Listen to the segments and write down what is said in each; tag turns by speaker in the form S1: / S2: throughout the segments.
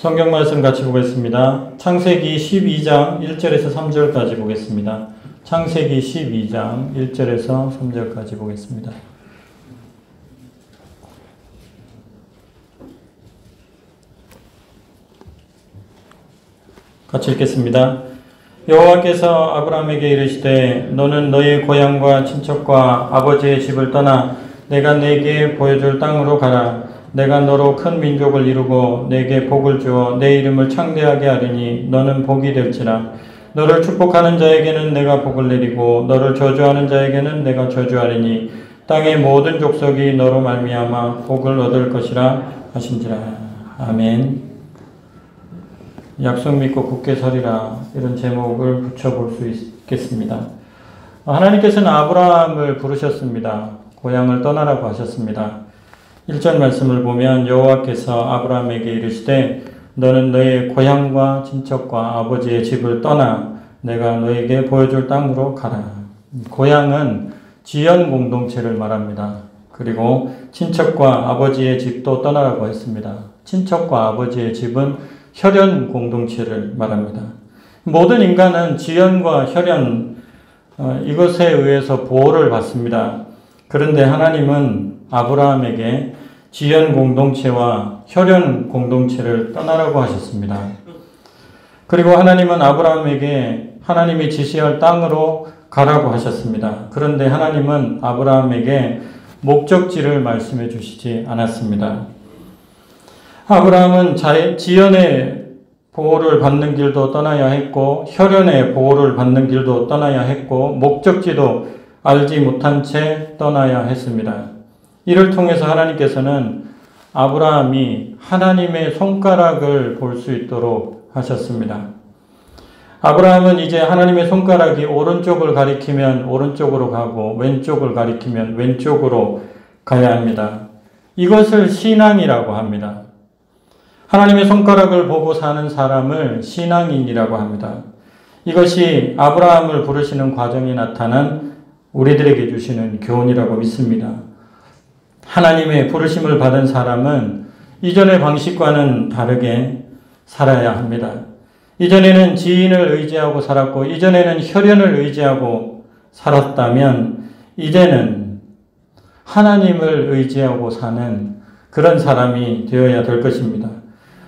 S1: 성경 말씀 같이 보겠습니다. 창세기 12장 1절에서 3절까지 보겠습니다. 창세기 12장 1절에서 3절까지 보겠습니다. 같이 읽겠습니다. 여호와께서 아브라함에게 이르시되 너는 너의 고향과 친척과 아버지의 집을 떠나 내가 네게 보여줄 땅으로 가라. 내가 너로 큰 민족을 이루고 네게 복을 주어 내 이름을 창대하게 하리니 너는 복이 될지라. 너를 축복하는 자에게는 내가 복을 내리고 너를 저주하는 자에게는 내가 저주하리니 땅의 모든 족속이 너로 말미암아 복을 얻을 것이라 하신지라. 아멘. 약속 믿고 굳게 서리라, 이런 제목을 붙여볼 수 있겠습니다. 하나님께서는 아브라함을 부르셨습니다. 고향을 떠나라고 하셨습니다. 1절 말씀을 보면 여호와께서 아브라함에게 이르시되 너는 너의 고향과 친척과 아버지의 집을 떠나 내가 너에게 보여줄 땅으로 가라. 고향은 지연 공동체를 말합니다. 그리고 친척과 아버지의 집도 떠나라고 했습니다. 친척과 아버지의 집은 혈연 공동체를 말합니다. 모든 인간은 지연과 혈연, 이것에 의해서 보호를 받습니다. 그런데 하나님은 아브라함에게 지연 공동체와 혈연 공동체를 떠나라고 하셨습니다. 그리고 하나님은 아브라함에게 하나님이 지시할 땅으로 가라고 하셨습니다. 그런데 하나님은 아브라함에게 목적지를 말씀해 주시지 않았습니다. 아브라함은 지연의 보호를 받는 길도 떠나야 했고 혈연의 보호를 받는 길도 떠나야 했고 목적지도 알지 못한 채 떠나야 했습니다. 이를 통해서 하나님께서는 아브라함이 하나님의 손가락을 볼 수 있도록 하셨습니다. 아브라함은 이제 하나님의 손가락이 오른쪽을 가리키면 오른쪽으로 가고 왼쪽을 가리키면 왼쪽으로 가야 합니다. 이것을 신앙이라고 합니다. 하나님의 손가락을 보고 사는 사람을 신앙인이라고 합니다. 이것이 아브라함을 부르시는 과정에 나타난 우리들에게 주시는 교훈이라고 믿습니다. 하나님의 부르심을 받은 사람은 이전의 방식과는 다르게 살아야 합니다. 이전에는 지인을 의지하고 살았고 이전에는 혈연을 의지하고 살았다면 이제는 하나님을 의지하고 사는 그런 사람이 되어야 될 것입니다.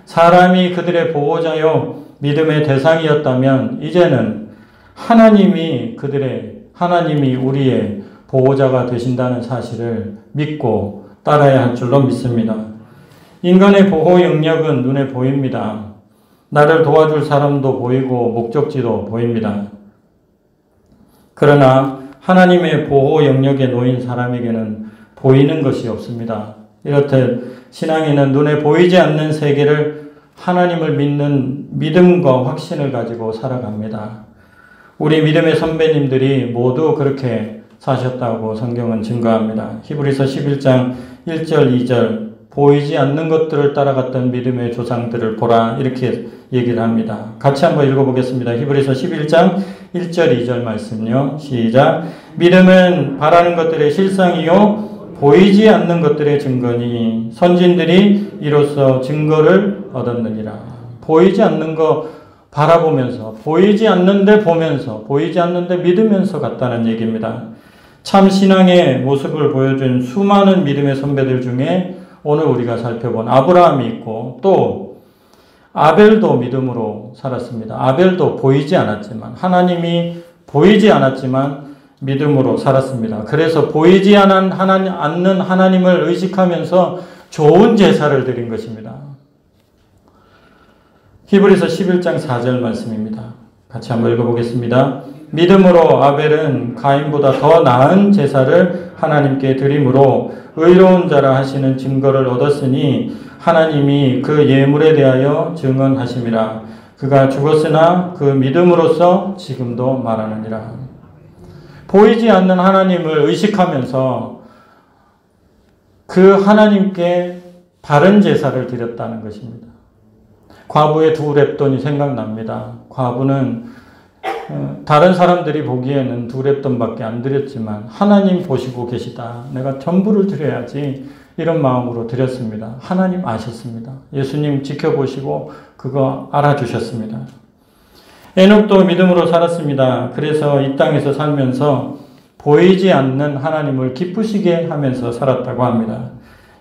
S1: 사람이 그들의 보호자요 믿음의 대상이었다면 이제는 하나님이 우리의 보호자가 되신다는 사실을 믿고 따라야 할 줄로 믿습니다. 인간의 보호 영역은 눈에 보입니다. 나를 도와줄 사람도 보이고 목적지도 보입니다. 그러나 하나님의 보호 영역에 놓인 사람에게는 보이는 것이 없습니다. 이렇듯 신앙인은 눈에 보이지 않는 세계를 하나님을 믿는 믿음과 확신을 가지고 살아갑니다. 우리 믿음의 선배님들이 모두 그렇게 사셨다고 성경은 증거합니다. 히브리서 11장 1절 2절 보이지 않는 것들을 따라갔던 믿음의 조상들을 보라, 이렇게 얘기를 합니다. 같이 한번 읽어보겠습니다. 히브리서 11장 1절 2절 말씀요. 시작. 믿음은 바라는 것들의 실상이요 보이지 않는 것들의 증거니 선진들이 이로써 증거를 얻었느니라. 보이지 않는 거 바라보면서, 보이지 않는데 보면서, 보이지 않는데 믿으면서 갔다는 얘기입니다. 참 신앙의 모습을 보여준 수많은 믿음의 선배들 중에 오늘 우리가 살펴본 아브라함이 있고 또 아벨도 믿음으로 살았습니다. 아벨도 보이지 않았지만, 하나님이 보이지 않았지만 믿음으로 살았습니다. 그래서 보이지 않는 하나님을 의식하면서 좋은 제사를 드린 것입니다. 히브리서 11장 4절 말씀입니다. 같이 한번 읽어보겠습니다. 믿음으로 아벨은 가인보다 더 나은 제사를 하나님께 드림으로 의로운 자라 하시는 증거를 얻었으니 하나님이 그 예물에 대하여 증언하심이라. 그가 죽었으나 그 믿음으로써 지금도 말하느니라. 보이지 않는 하나님을 의식하면서 그 하나님께 바른 제사를 드렸다는 것입니다. 과부의 두 렙돈이 생각납니다. 과부는 다른 사람들이 보기에는 두 렙돈밖에 안 드렸지만 하나님 보시고 계시다. 내가 전부를 드려야지 이런 마음으로 드렸습니다. 하나님 아셨습니다. 예수님 지켜보시고 그거 알아주셨습니다. 에녹도 믿음으로 살았습니다. 그래서 이 땅에서 살면서 보이지 않는 하나님을 기쁘시게 하면서 살았다고 합니다.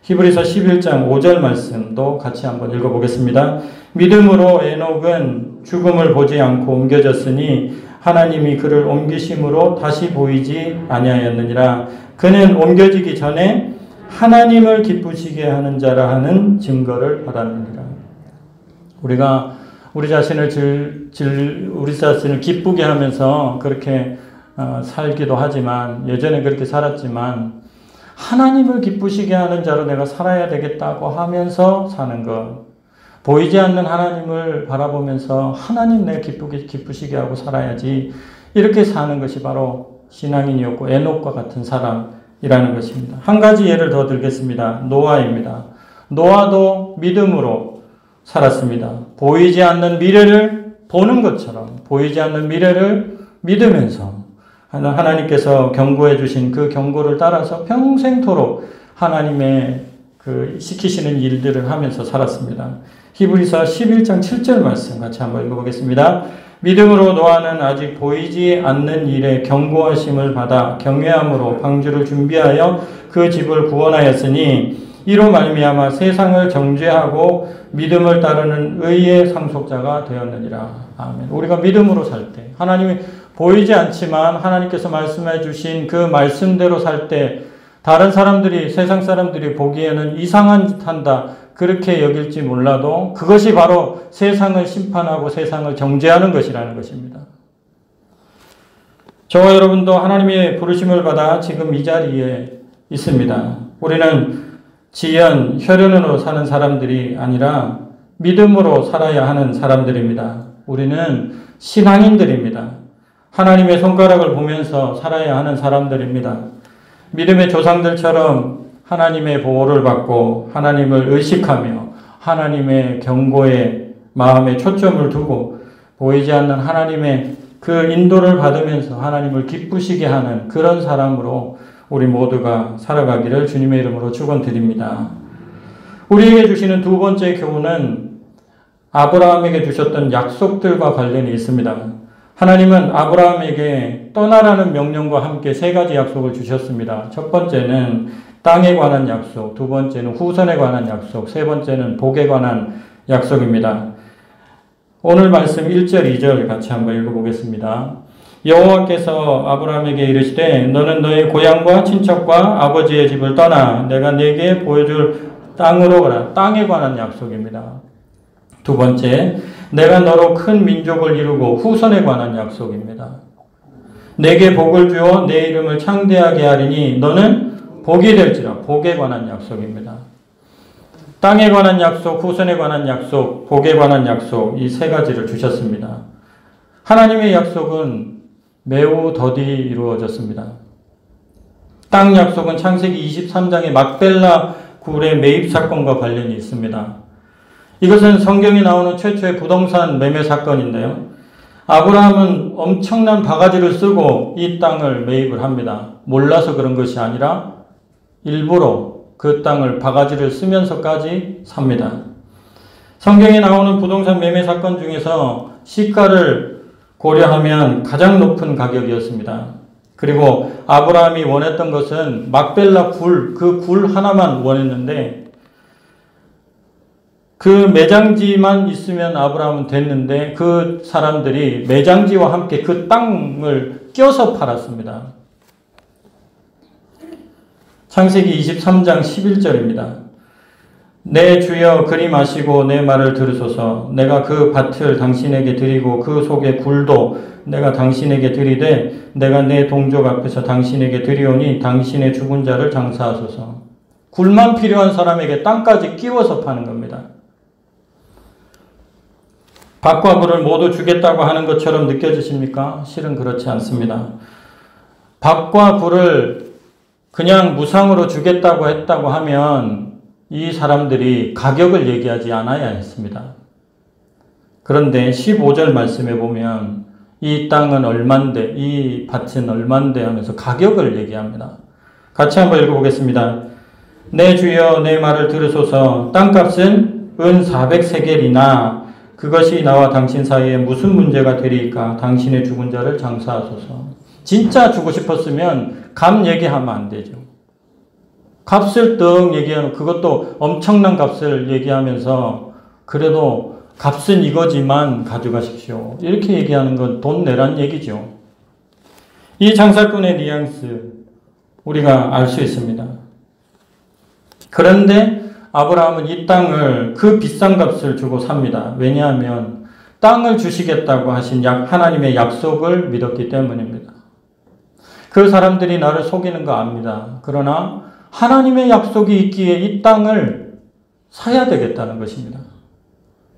S1: 히브리서 11장 5절 말씀도 같이 한번 읽어보겠습니다. 믿음으로 에녹은 죽음을 보지 않고 옮겨졌으니 하나님이 그를 옮기심으로 다시 보이지 아니하였느니라. 그는 옮겨지기 전에 하나님을 기쁘시게 하는 자라 하는 증거를 받았느니라. 우리가 우리 자신을 기쁘게 하면서 그렇게 살기도 하지만, 예전에 그렇게 살았지만, 하나님을 기쁘시게 하는 자로 내가 살아야 되겠다고 하면서 사는 것, 보이지 않는 하나님을 바라보면서 하나님 내 기쁘시게 하고 살아야지, 이렇게 사는 것이 바로 신앙인이었고 에녹과 같은 사람이라는 것입니다. 한 가지 예를 더 들겠습니다. 노아입니다. 노아도 믿음으로 살았습니다. 보이지 않는 미래를 보는 것처럼 보이지 않는 미래를 믿으면서 하나님께서 경고해 주신 그 경고를 따라서 평생토록 하나님의 시키시는 일들을 하면서 살았습니다. 히브리서 11장 7절 말씀 같이 한번 읽어보겠습니다. 믿음으로 노아는 아직 보이지 않는 일에 경고하심을 받아 경외함으로 방주를 준비하여 그 집을 구원하였으니 이로 말미암아 세상을 정죄하고 믿음을 따르는 의의 상속자가 되었느니라. 아멘. 우리가 믿음으로 살 때, 하나님이 보이지 않지만 하나님께서 말씀해 주신 그 말씀대로 살 때, 다른 사람들이, 세상 사람들이 보기에는 이상한 짓 한다, 그렇게 여길지 몰라도 그것이 바로 세상을 심판하고 세상을 정죄하는 것이라는 것입니다. 저와 여러분도 하나님의 부르심을 받아 지금 이 자리에 있습니다. 우리는 지연, 혈연으로 사는 사람들이 아니라 믿음으로 살아야 하는 사람들입니다. 우리는 신앙인들입니다. 하나님의 손가락을 보면서 살아야 하는 사람들입니다. 믿음의 조상들처럼 하나님의 보호를 받고 하나님을 의식하며 하나님의 경고에 마음에 초점을 두고 보이지 않는 하나님의 그 인도를 받으면서 하나님을 기쁘시게 하는 그런 사람으로 우리 모두가 살아가기를 주님의 이름으로 축원드립니다. 우리에게 주시는 두 번째 교훈은 아브라함에게 주셨던 약속들과 관련이 있습니다. 하나님은 아브라함에게 떠나라는 명령과 함께 세 가지 약속을 주셨습니다. 첫 번째는 땅에 관한 약속, 두 번째는 후손에 관한 약속, 세 번째는 복에 관한 약속입니다. 오늘 말씀 1절, 2절 같이 한번 읽어보겠습니다. 여호와께서 아브라함에게 이르시되 너는 너의 고향과 친척과 아버지의 집을 떠나 내가 네게 보여줄 땅으로 가라. 땅에 관한 약속입니다. 두 번째, 내가 너로 큰 민족을 이루고 후손에 관한 약속입니다. 내게 복을 주어 내 이름을 창대하게 하리니 너는 복이 될지라. 복에 관한 약속입니다. 땅에 관한 약속, 후손에 관한 약속, 복에 관한 약속, 이 세 가지를 주셨습니다. 하나님의 약속은 매우 더디 이루어졌습니다. 땅 약속은 창세기 23장의 막벨라 굴의 매입 사건과 관련이 있습니다. 이것은 성경에 나오는 최초의 부동산 매매 사건인데요. 아브라함은 엄청난 바가지를 쓰고 이 땅을 매입을 합니다. 몰라서 그런 것이 아니라 일부러 그 땅을 바가지를 쓰면서까지 삽니다. 성경에 나오는 부동산 매매 사건 중에서 시가를 고려하면 가장 높은 가격이었습니다. 그리고 아브라함이 원했던 것은 막벨라 굴, 그 굴 하나만 원했는데 그 매장지만 있으면 아브라함은 됐는데 그 사람들이 매장지와 함께 그 땅을 껴서 팔았습니다. 창세기 23장 11절입니다. 내 주여 그리 마시고 내 말을 들으소서. 내가 그 밭을 당신에게 드리고 그 속의 굴도 내가 당신에게 드리되 내가 내 동족 앞에서 당신에게 드리오니 당신의 죽은 자를 장사하소서. 굴만 필요한 사람에게 땅까지 끼워서 파는 겁니다. 밭과 굴을 모두 주겠다고 하는 것처럼 느껴지십니까? 실은 그렇지 않습니다. 밭과 굴을 그냥 무상으로 주겠다고 했다고 하면 이 사람들이 가격을 얘기하지 않아야 했습니다. 그런데 15절 말씀에 보면 이 땅은 얼만데, 이 밭은 얼만데 하면서 가격을 얘기합니다. 같이 한번 읽어보겠습니다. 내 주여 내 말을 들으소서. 땅값은 은 400세겔이나 그것이 나와 당신 사이에 무슨 문제가 되리까. 당신의 죽은 자를 장사하소서. 진짜 주고 싶었으면 값 얘기하면 안 되죠. 값을 뜩 얘기하는, 그것도 엄청난 값을 얘기하면서 그래도 값은 이거지만 가져가십시오. 이렇게 얘기하는 건 돈 내란 얘기죠. 이 장사꾼의 뉘앙스 우리가 알 수 있습니다. 그런데 아브라함은 이 땅을 그 비싼 값을 주고 삽니다. 왜냐하면 땅을 주시겠다고 하신 하나님의 약속을 믿었기 때문입니다. 그 사람들이 나를 속이는 거 압니다. 그러나 하나님의 약속이 있기에 이 땅을 사야 되겠다는 것입니다.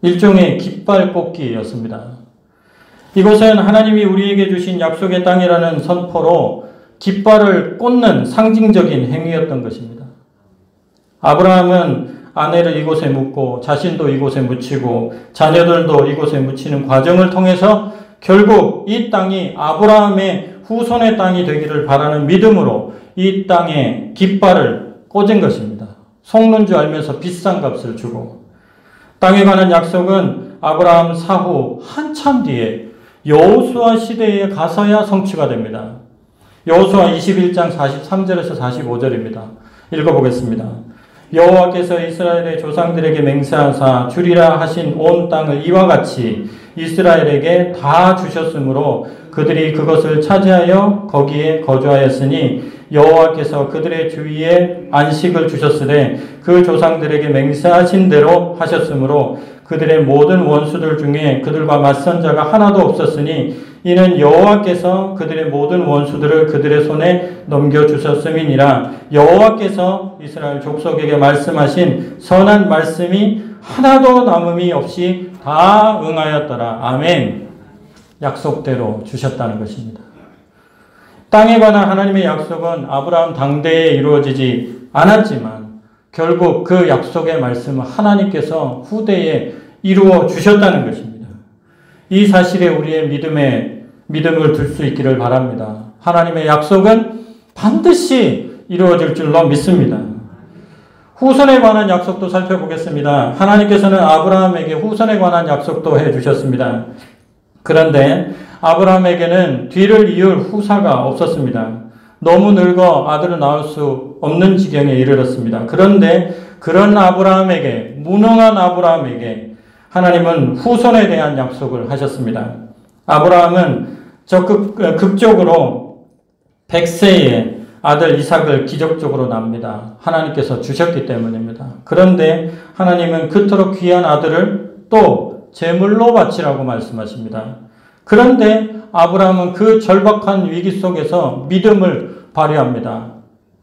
S1: 일종의 깃발 꽂기였습니다. 이곳은 하나님이 우리에게 주신 약속의 땅이라는 선포로 깃발을 꽂는 상징적인 행위였던 것입니다. 아브라함은 아내를 이곳에 묻고 자신도 이곳에 묻히고 자녀들도 이곳에 묻히는 과정을 통해서 결국 이 땅이 아브라함의 후손의 땅이 되기를 바라는 믿음으로 이 땅에 깃발을 꽂은 것입니다. 속는 줄 알면서 비싼 값을 주고. 땅에 관한 약속은 아브라함 사후 한참 뒤에 여호수아 시대에 가서야 성취가 됩니다. 여호수아 21장 43절에서 45절입니다. 읽어보겠습니다. 여호와께서 이스라엘의 조상들에게 맹세하사 주리라 하신 온 땅을 이와 같이 이스라엘에게 다 주셨으므로 그들이 그것을 차지하여 거기에 거주하였으니 여호와께서 그들의 주위에 안식을 주셨으되 그 조상들에게 맹세하신 대로 하셨으므로 그들의 모든 원수들 중에 그들과 맞선 자가 하나도 없었으니 이는 여호와께서 그들의 모든 원수들을 그들의 손에 넘겨주셨음이니라. 여호와께서 이스라엘 족속에게 말씀하신 선한 말씀이 하나도 남음이 없이 다 응하였더라. 아멘. 약속대로 주셨다는 것입니다. 땅에 관한 하나님의 약속은 아브라함 당대에 이루어지지 않았지만 결국 그 약속의 말씀은 하나님께서 후대에 이루어 주셨다는 것입니다. 이 사실에 우리의 믿음을 둘 수 있기를 바랍니다. 하나님의 약속은 반드시 이루어질 줄로 믿습니다. 후손에 관한 약속도 살펴보겠습니다. 하나님께서는 아브라함에게 후손에 관한 약속도 해주셨습니다. 그런데 아브라함에게는 뒤를 이을 후사가 없었습니다. 너무 늙어 아들을 낳을 수 없는 지경에 이르렀습니다. 그런데 그런 아브라함에게, 무능한 아브라함에게 하나님은 후손에 대한 약속을 하셨습니다. 아브라함은 극적으로 100세에 아들 이삭을 기적적으로 낳습니다. 하나님께서 주셨기 때문입니다. 그런데 하나님은 그토록 귀한 아들을 또 제물로 바치라고 말씀하십니다. 그런데 아브라함은 그 절박한 위기 속에서 믿음을 발휘합니다.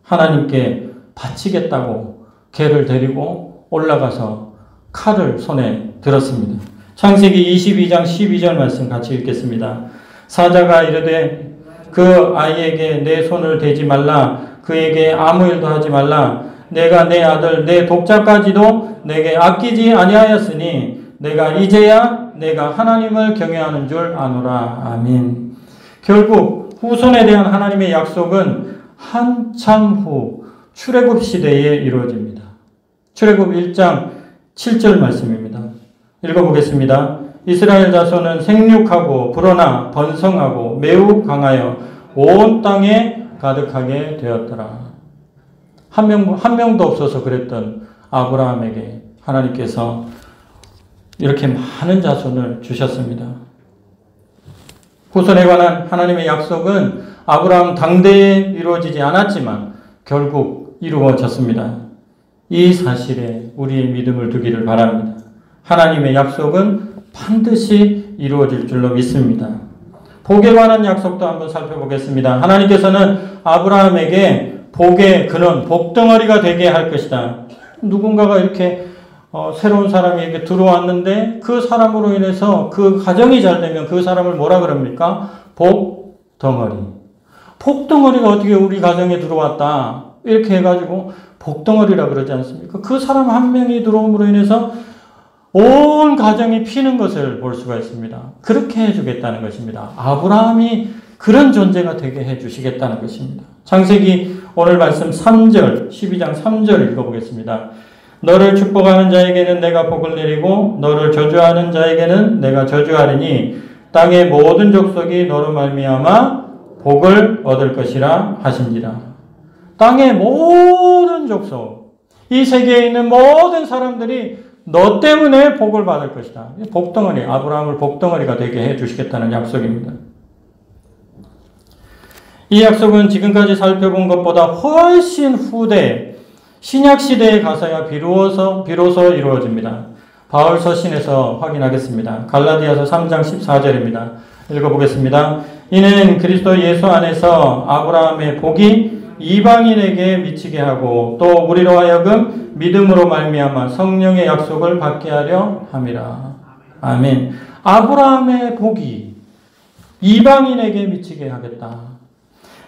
S1: 하나님께 바치겠다고 개를 데리고 올라가서 칼을 손에 들었습니다. 창세기 22장 12절 말씀 같이 읽겠습니다. 사자가 이르되 그 아이에게 내 손을 대지 말라. 그에게 아무 일도 하지 말라. 내가 내 아들 내 독자까지도 내게 아끼지 아니하였으니 내가 이제야 내가 하나님을 경외하는 줄 아노라. 아멘. 결국 후손에 대한 하나님의 약속은 한참 후 출애굽 시대에 이루어집니다. 출애굽 1장 7절 말씀입니다. 읽어보겠습니다. 이스라엘 자손은 생육하고 불어나 번성하고 매우 강하여 온 땅에 가득하게 되었더라. 한 명도 없어서 그랬던 아브라함에게 하나님께서 이렇게 많은 자손을 주셨습니다. 후손에 관한 하나님의 약속은 아브라함 당대에 이루어지지 않았지만 결국 이루어졌습니다. 이 사실에 우리의 믿음을 두기를 바랍니다. 하나님의 약속은 반드시 이루어질 줄로 믿습니다. 복에 관한 약속도 한번 살펴보겠습니다. 하나님께서는 아브라함에게 복의 근원, 복덩어리가 되게 할 것이다. 누군가가 이렇게 새로운 사람이 이렇게 들어왔는데 그 사람으로 인해서 그 가정이 잘 되면 그 사람을 뭐라 그럽니까? 복덩어리. 복덩어리가 어떻게 우리 가정에 들어왔다. 이렇게 해가지고 복덩어리라 그러지 않습니까? 그 사람 한 명이 들어옴으로 인해서 온 가정이 피는 것을 볼 수가 있습니다. 그렇게 해주겠다는 것입니다. 아브라함이 그런 존재가 되게 해주시겠다는 것입니다. 창세기 오늘 말씀 3절, 12장 3절 읽어보겠습니다. 너를 축복하는 자에게는 내가 복을 내리고 너를 저주하는 자에게는 내가 저주하리니 땅의 모든 족속이 너로 말미암아 복을 얻을 것이라 하신지라. 땅의 모든 족속, 이 세계에 있는 모든 사람들이 너 때문에 복을 받을 것이다. 복덩어리, 아브라함을 복덩어리가 되게 해주시겠다는 약속입니다. 이 약속은 지금까지 살펴본 것보다 훨씬 후대 신약시대에 가서야 비로소 이루어집니다. 바울 서신에서 확인하겠습니다. 갈라디아서 3장 14절입니다. 읽어보겠습니다. 이는 그리스도 예수 안에서 아브라함의 복이 이방인에게 미치게 하고 또 우리로 하여금 믿음으로 말미암아 성령의 약속을 받게 하려 함이라. 아멘. 아브라함의 복이 이방인에게 미치게 하겠다.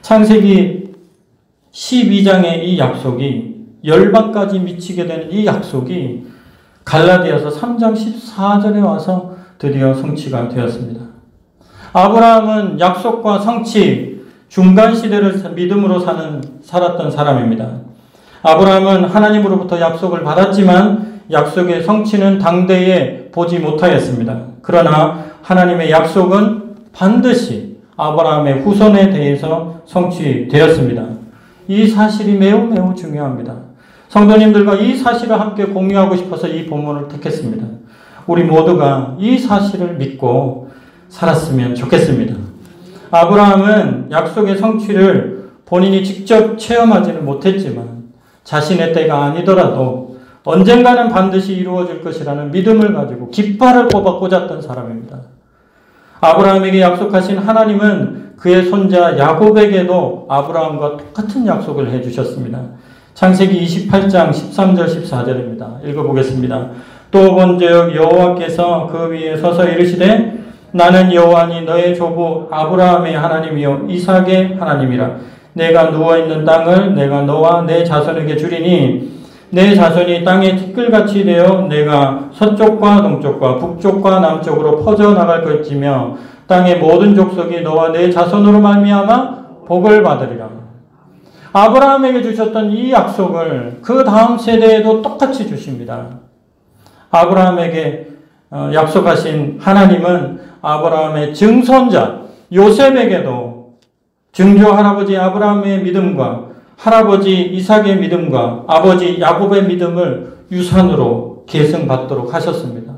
S1: 창세기 12장의 이 약속이 열방까지 미치게 되는 이 약속이 갈라디아서 3장 14절에 와서 드디어 성취가 되었습니다. 아브라함은 약속과 성취 중간 시대를 믿음으로 살았던 사람입니다. 아브라함은 하나님으로부터 약속을 받았지만 약속의 성취는 당대에 보지 못하였습니다. 그러나 하나님의 약속은 반드시 아브라함의 후손에 대해서 성취되었습니다. 이 사실이 매우 중요합니다. 성도님들과 이 사실을 함께 공유하고 싶어서 이 본문을 택했습니다. 우리 모두가 이 사실을 믿고 살았으면 좋겠습니다. 아브라함은 약속의 성취를 본인이 직접 체험하지는 못했지만 자신의 때가 아니더라도 언젠가는 반드시 이루어질 것이라는 믿음을 가지고 깃발을 뽑아 꽂았던 사람입니다. 아브라함에게 약속하신 하나님은 그의 손자 야곱에게도 아브라함과 똑같은 약속을 해주셨습니다. 창세기 28장 13절 14절입니다. 읽어보겠습니다. 또 본즉 여호와께서 그 위에 서서 이르시되 나는 여호와니 너의 조부 아브라함의 하나님이요 이삭의 하나님이라. 내가 누워있는 땅을 내가 너와 내 자손에게 주리니 내 자손이 땅의 티끌같이 되어 내가 서쪽과 동쪽과 북쪽과 남쪽으로 퍼져나갈 것이며 땅의 모든 족속이 너와 내 자손으로 말미암아 복을 받으리라. 아브라함에게 주셨던 이 약속을 그 다음 세대에도 똑같이 주십니다. 아브라함에게 약속하신 하나님은 아브라함의 증손자 요셉에게도 증조 할아버지 아브라함의 믿음과 할아버지 이삭의 믿음과 아버지 야곱의 믿음을 유산으로 계승받도록 하셨습니다.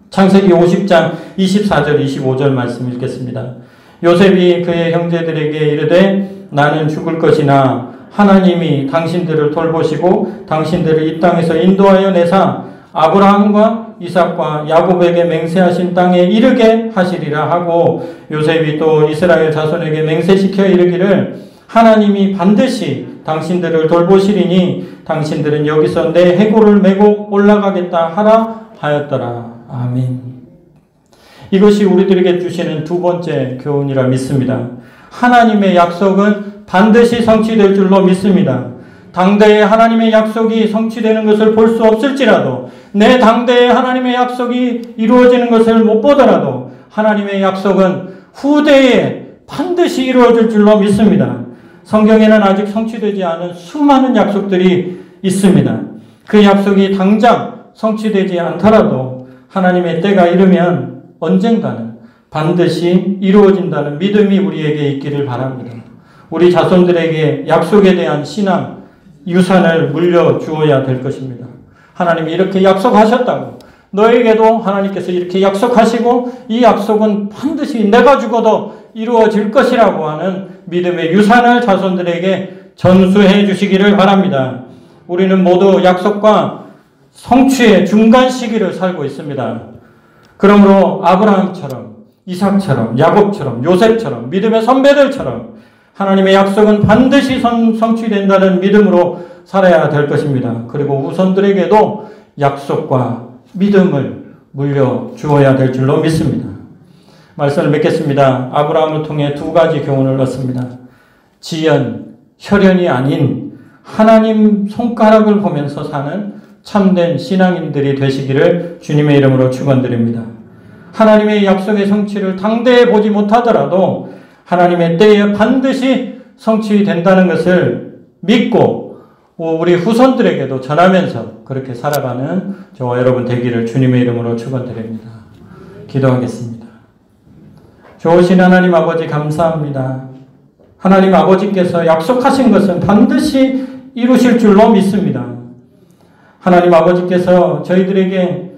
S1: 창세기 50장 24절 25절 말씀 읽겠습니다. 요셉이 그의 형제들에게 이르되 나는 죽을 것이나 하나님이 당신들을 돌보시고 당신들을 이 땅에서 인도하여 내사 아브라함과 이삭과 야곱에게 맹세하신 땅에 이르게 하시리라 하고 요셉이 또 이스라엘 자손에게 맹세시켜 이르기를 하나님이 반드시 당신들을 돌보시리니 당신들은 여기서 내 해골을 메고 올라가겠다 하라 하였더라. 아멘. 이것이 우리들에게 주시는 두 번째 교훈이라 믿습니다. 하나님의 약속은 반드시 성취될 줄로 믿습니다. 당대에 하나님의 약속이 성취되는 것을 볼 수 없을지라도 내 당대에 하나님의 약속이 이루어지는 것을 못 보더라도 하나님의 약속은 후대에 반드시 이루어질 줄로 믿습니다. 성경에는 아직 성취되지 않은 수많은 약속들이 있습니다. 그 약속이 당장 성취되지 않더라도 하나님의 때가 이르면 언젠가는 반드시 이루어진다는 믿음이 우리에게 있기를 바랍니다. 우리 자손들에게 약속에 대한 신앙, 유산을 물려주어야 될 것입니다. 하나님이 이렇게 약속하셨다고 너에게도 하나님께서 이렇게 약속하시고 이 약속은 반드시 내가 죽어도 이루어질 것이라고 하는 믿음의 유산을 자손들에게 전수해 주시기를 바랍니다. 우리는 모두 약속과 성취의 중간 시기를 살고 있습니다. 그러므로 아브라함처럼 이삭처럼 야곱처럼 요셉처럼 믿음의 선배들처럼 하나님의 약속은 반드시 성취된다는 믿음으로 살아야 될 것입니다. 그리고 후손들에게도 약속과 믿음을 물려주어야 될 줄로 믿습니다. 말씀을 맺겠습니다. 아브라함을 통해 두 가지 교훈을 얻습니다. 지연, 혈연이 아닌 하나님 손가락을 보면서 사는 참된 신앙인들이 되시기를 주님의 이름으로 축원드립니다. 하나님의 약속의 성취를 당대에 보지 못하더라도 하나님의 때에 반드시 성취된다는 것을 믿고 우리 후손들에게도 전하면서 그렇게 살아가는 저와 여러분 되기를 주님의 이름으로 축원드립니다. 기도하겠습니다. 좋으신 하나님 아버지 감사합니다. 하나님 아버지께서 약속하신 것은 반드시 이루실 줄로 믿습니다. 하나님 아버지께서 저희들에게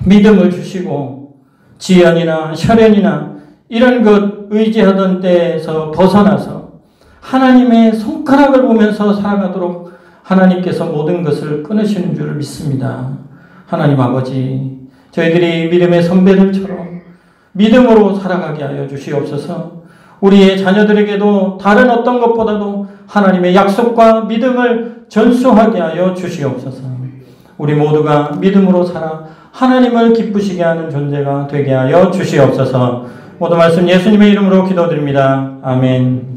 S1: 믿음을 주시고 지연이나 혈연이나 이런 것 의지하던 때에서 벗어나서 하나님의 손가락을 보면서 살아가도록 하나님께서 모든 것을 끊으시는 줄을 믿습니다. 하나님 아버지, 저희들이 믿음의 선배들처럼 믿음으로 살아가게 하여 주시옵소서. 우리의 자녀들에게도 다른 어떤 것보다도 하나님의 약속과 믿음을 전수하게 하여 주시옵소서. 우리 모두가 믿음으로 살아 하나님을 기쁘시게 하는 존재가 되게 하여 주시옵소서. 모든 말씀 예수님의 이름으로 기도드립니다. 아멘.